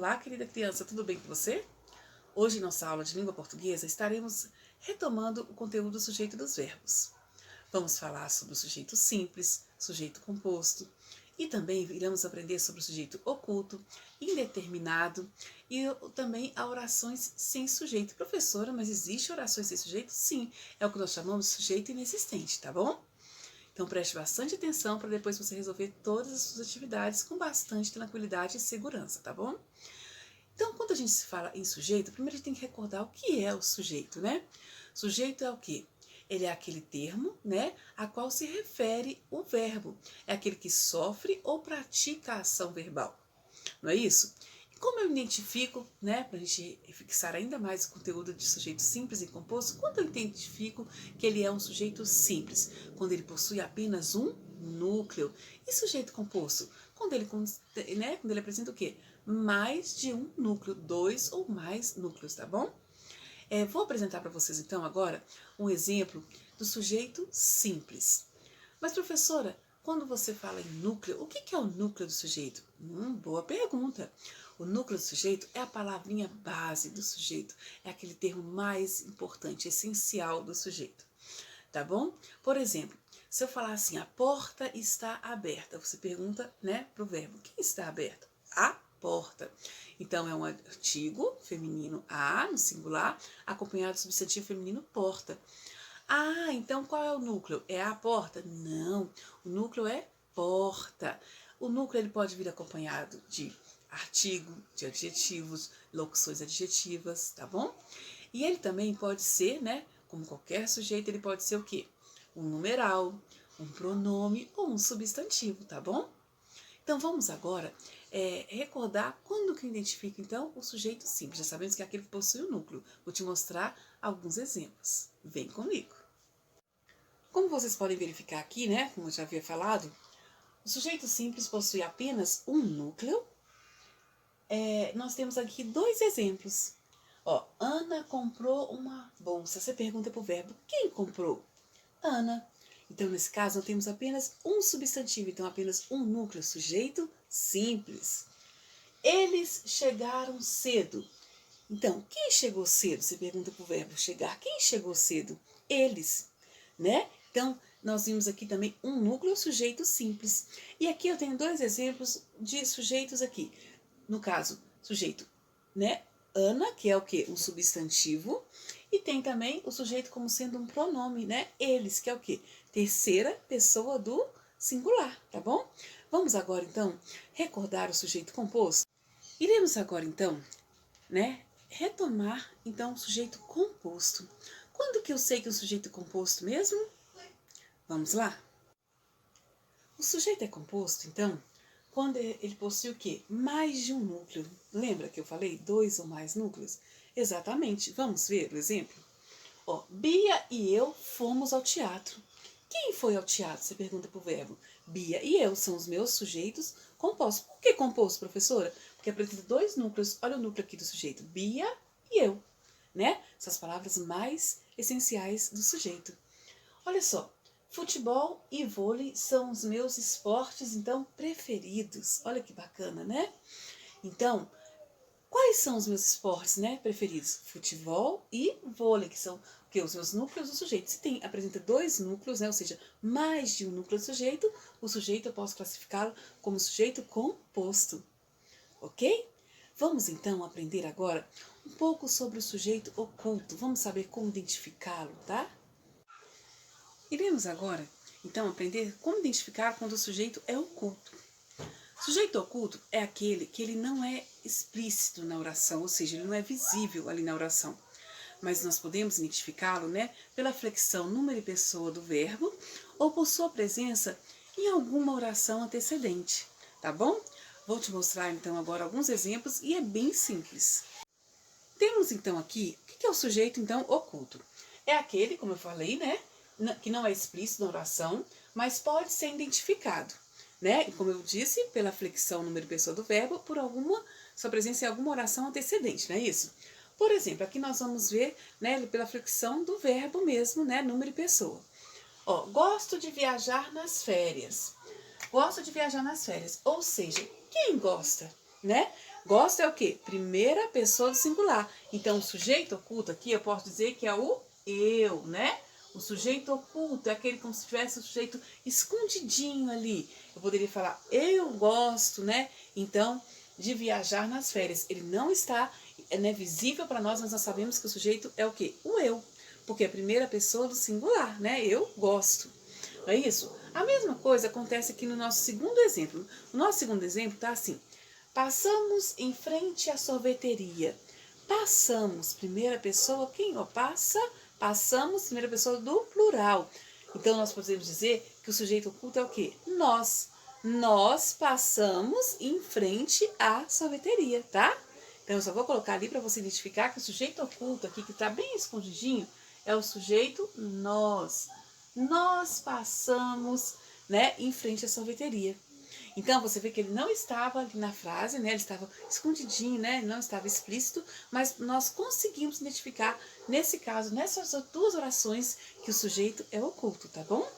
Olá, querida criança, tudo bem com você? Hoje, em nossa aula de língua portuguesa, estaremos retomando o conteúdo do sujeito dos verbos. Vamos falar sobre o sujeito simples, sujeito composto, e também iremos aprender sobre o sujeito oculto, indeterminado e também a orações sem sujeito. Professora, mas existe orações sem sujeito? Sim, é o que nós chamamos de sujeito inexistente, tá bom? Então preste bastante atenção para depois você resolver todas as suas atividades com bastante tranquilidade e segurança, tá bom? Então, quando a gente se fala em sujeito, primeiro a gente tem que recordar o que é o sujeito, né? Sujeito é o quê? Ele é aquele termo, né, a qual se refere o verbo. É aquele que sofre ou pratica a ação verbal. Não é isso? E como eu identifico, né, para a gente fixar ainda mais o conteúdo de sujeito simples e composto, quando eu identifico que ele é um sujeito simples? Quando ele possui apenas um núcleo. E sujeito composto? Quando ele, né, quando ele apresenta o quê? Mais de um núcleo, dois ou mais núcleos, tá bom? Vou apresentar para vocês então agora um exemplo do sujeito simples. Mas professora, quando você fala em núcleo, o que é o núcleo do sujeito? Boa pergunta. O núcleo do sujeito é a palavrinha base do sujeito, é aquele termo mais importante, essencial do sujeito, tá bom? Por exemplo, se eu falar assim, a porta está aberta, você pergunta, né, pro verbo, quem está aberto? A porta. Então, é um artigo feminino a, no singular, acompanhado do substantivo feminino porta. Ah, então qual é o núcleo? É a porta? Não, o núcleo é porta. O núcleo ele pode vir acompanhado de artigo, de adjetivos, locuções adjetivas, tá bom? E ele também pode ser, né, como qualquer sujeito, ele pode ser o quê? Um numeral, um pronome ou um substantivo, tá bom? Então vamos agora recordar quando que identifica então o sujeito simples. Já sabemos que é aquele que possui o núcleo. Vou te mostrar alguns exemplos. Vem comigo. Como vocês podem verificar aqui, né, como eu já havia falado, o sujeito simples possui apenas um núcleo. Nós temos aqui dois exemplos. Ó, Ana comprou uma bolsa. Você pergunta para o verbo, quem comprou? Ana. Então, nesse caso, nós temos apenas um substantivo, então apenas um núcleo, sujeito simples. Eles chegaram cedo. Então, quem chegou cedo? Você pergunta para o verbo chegar. Quem chegou cedo? Eles, né? Então, nós vimos aqui também um núcleo, sujeito simples. E aqui eu tenho dois exemplos de sujeitos aqui. No caso, sujeito, né? Ana, que é o quê? Um substantivo. E tem também o sujeito como sendo um pronome, né? Eles, que é o quê? Terceira pessoa do singular, tá bom? Vamos agora, então, recordar o sujeito composto. Iremos agora, então, né, retomar, então, o sujeito composto. Quando que eu sei que é um sujeito composto mesmo? Vamos lá? O sujeito é composto, então, quando ele possui o quê? Mais de um núcleo. Lembra que eu falei dois ou mais núcleos? Exatamente. Vamos ver o exemplo? Ó, Bia e eu fomos ao teatro. Quem foi ao teatro? Você pergunta para o verbo. Bia e eu são os meus sujeitos compostos. Por que composto, professora? Porque apresenta dois núcleos. Olha o núcleo aqui do sujeito. Bia e eu. Né? São as palavras mais essenciais do sujeito. Olha só. Futebol e vôlei são os meus esportes, então, preferidos. Olha que bacana, né? Então, quais são os meus esportes, né, preferidos? Futebol e vôlei, que são os meus núcleos do sujeito. Se apresenta dois núcleos, né, ou seja, mais de um núcleo do sujeito, o sujeito eu posso classificá-lo como sujeito composto, ok? Vamos então aprender agora um pouco sobre o sujeito oculto. Vamos saber como identificá-lo, tá? Iremos agora, então, aprender como identificar quando o sujeito é oculto. Sujeito oculto é aquele que ele não é explícito na oração, ou seja, ele não é visível ali na oração. Mas nós podemos identificá-lo, né, pela flexão número e pessoa do verbo ou por sua presença em alguma oração antecedente, tá bom? Vou te mostrar então agora alguns exemplos e é bem simples. Temos então aqui, o que é o sujeito então oculto? É aquele, como eu falei, né, que não é explícito na oração, mas pode ser identificado, né? E como eu disse, pela flexão número e pessoa do verbo, por sua presença em alguma oração antecedente, não é isso? Por exemplo, aqui nós vamos ver, né, pela flexão do verbo mesmo, né, número e pessoa. Ó, gosto de viajar nas férias. Gosto de viajar nas férias. Ou seja, quem gosta? né? Gosto é o quê? Primeira pessoa do singular. Então, o sujeito oculto aqui, eu posso dizer que é o eu, né? O sujeito oculto é aquele como se tivesse o sujeito escondidinho ali. Eu poderia falar, eu gosto, né? Então, de viajar nas férias. Ele não está, né, visível para nós, mas nós sabemos que o sujeito é o quê? O eu. Porque é a primeira pessoa do singular, né? Eu gosto. Não é isso? A mesma coisa acontece aqui no nosso segundo exemplo. O nosso segundo exemplo está assim. Passamos em frente à sorveteria. Passamos, primeira pessoa, quem ó passa? Passamos, primeira pessoa do plural. Então, nós podemos dizer que o sujeito oculto é o quê? Nós. Nós passamos em frente à sorveteria, tá? Então, eu só vou colocar ali para você identificar que o sujeito oculto aqui, que está bem escondidinho, é o sujeito nós. Nós passamos, né, em frente à sorveteria. Então, você vê que ele não estava ali na frase, né? Ele estava escondidinho, né? Ele não estava explícito, mas nós conseguimos identificar, nesse caso, nessas duas orações, que o sujeito é oculto, tá bom?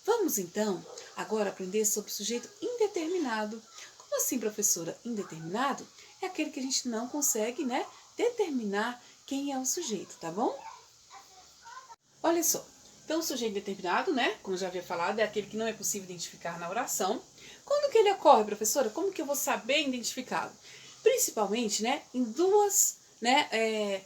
Vamos, então, agora aprender sobre o sujeito indeterminado. Como assim, professora? Indeterminado é aquele que a gente não consegue, né, determinar quem é o sujeito, tá bom? Olha só. Então, o sujeito determinado, né, como eu já havia falado, é aquele que não é possível identificar na oração. Quando que ele ocorre, professora? Como que eu vou saber identificá-lo? Principalmente, né, em duas, né,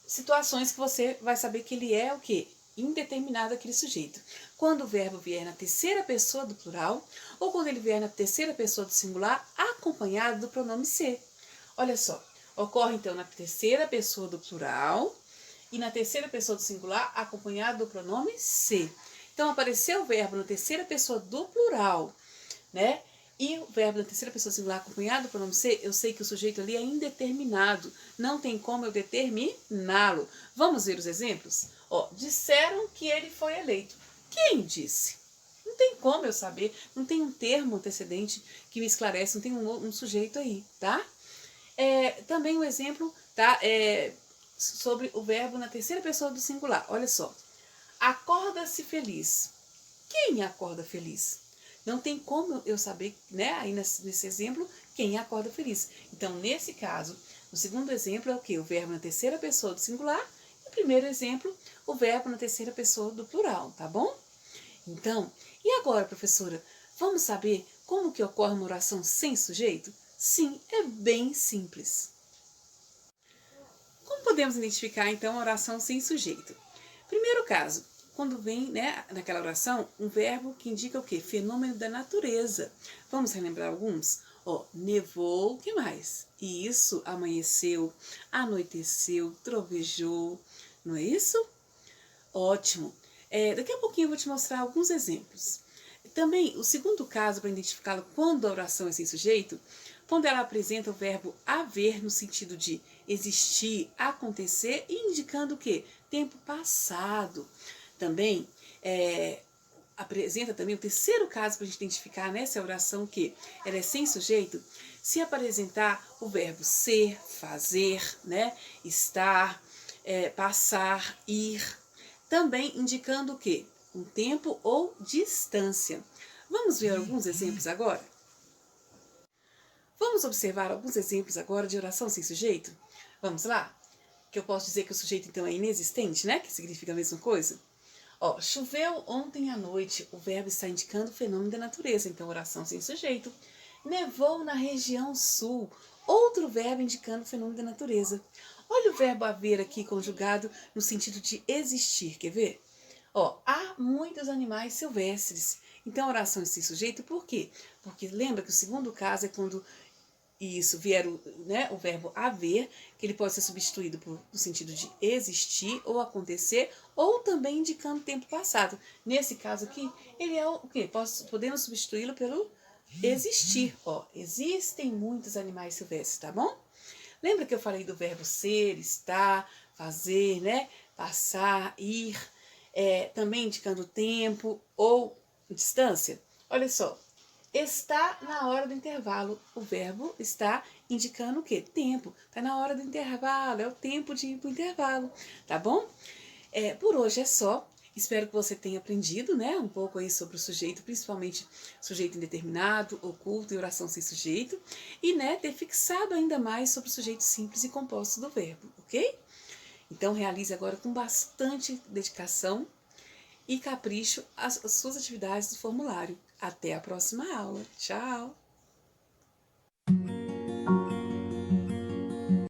situações que você vai saber que ele é o quê? Indeterminado aquele sujeito. Quando o verbo vier na terceira pessoa do plural ou quando ele vier na terceira pessoa do singular acompanhado do pronome ser. Olha só, ocorre então na terceira pessoa do plural e na terceira pessoa do singular acompanhado do pronome ser. Então, apareceu o verbo na terceira pessoa do plural, né? E o verbo na terceira pessoa singular acompanhado do pronome ser, eu sei que o sujeito ali é indeterminado. Não tem como eu determiná-lo. Vamos ver os exemplos? Ó, disseram que ele foi eleito. Quem disse? Não tem como eu saber, não tem um termo antecedente que me esclarece, não tem um sujeito aí, tá? Também um exemplo, tá? Sobre o verbo na terceira pessoa do singular. Olha só. Acorda-se feliz. Quem acorda feliz? Não tem como eu saber, né, aí nesse exemplo, quem acorda feliz. Então, nesse caso, o segundo exemplo é o quê? O verbo na terceira pessoa do singular. E o primeiro exemplo, o verbo na terceira pessoa do plural, tá bom? Então, e agora, professora, vamos saber como que ocorre uma oração sem sujeito? Sim, é bem simples. Como podemos identificar, então, a oração sem sujeito? Primeiro caso, quando vem, né, naquela oração, um verbo que indica o quê? Fenômeno da natureza. Vamos relembrar alguns? Ó, nevou, o que mais? Isso, amanheceu, anoiteceu, trovejou, não é isso? Ótimo. Daqui a pouquinho eu vou te mostrar alguns exemplos. Também, o segundo caso para identificá-lo quando a oração é sem sujeito, quando ela apresenta o verbo haver no sentido de existir, acontecer, e indicando o quê? Tempo passado. Também apresenta também o terceiro caso para a gente identificar nessa oração que ela é sem sujeito, se apresentar o verbo ser, fazer, né, estar, passar, ir, também indicando o quê? Um tempo ou distância. Vamos ver alguns exemplos agora? Vamos observar alguns exemplos agora de oração sem sujeito? Vamos lá? Que eu posso dizer que o sujeito então é inexistente, né? Que significa a mesma coisa. Ó, choveu ontem à noite, o verbo está indicando o fenômeno da natureza, então oração sem sujeito. Nevou na região sul, outro verbo indicando o fenômeno da natureza. Olha o verbo haver aqui conjugado no sentido de existir, quer ver? Ó, há muitos animais silvestres. Então, oração sem sujeito, por quê? Porque lembra que o segundo caso é quando isso vier o verbo haver, que ele pode ser substituído no sentido de existir ou acontecer, ou também indicando tempo passado. Nesse caso aqui, ele é o quê? Podemos substituí-lo pelo existir. Ó, existem muitos animais silvestres, tá bom? Lembra que eu falei do verbo ser, estar, fazer, né? Passar, ir, também indicando tempo ou distância? Olha só. Está na hora do intervalo. O verbo está indicando o quê? Tempo. Está na hora do intervalo, é o tempo de ir para o intervalo, tá bom? Por hoje é só. Espero que você tenha aprendido, né, um pouco aí sobre o sujeito, principalmente sujeito indeterminado, oculto e oração sem sujeito, e, né, ter fixado ainda mais sobre o sujeito simples e composto do verbo, ok? Então, realize agora com bastante dedicação e capricho as suas atividades do formulário. Até a próxima aula. Tchau!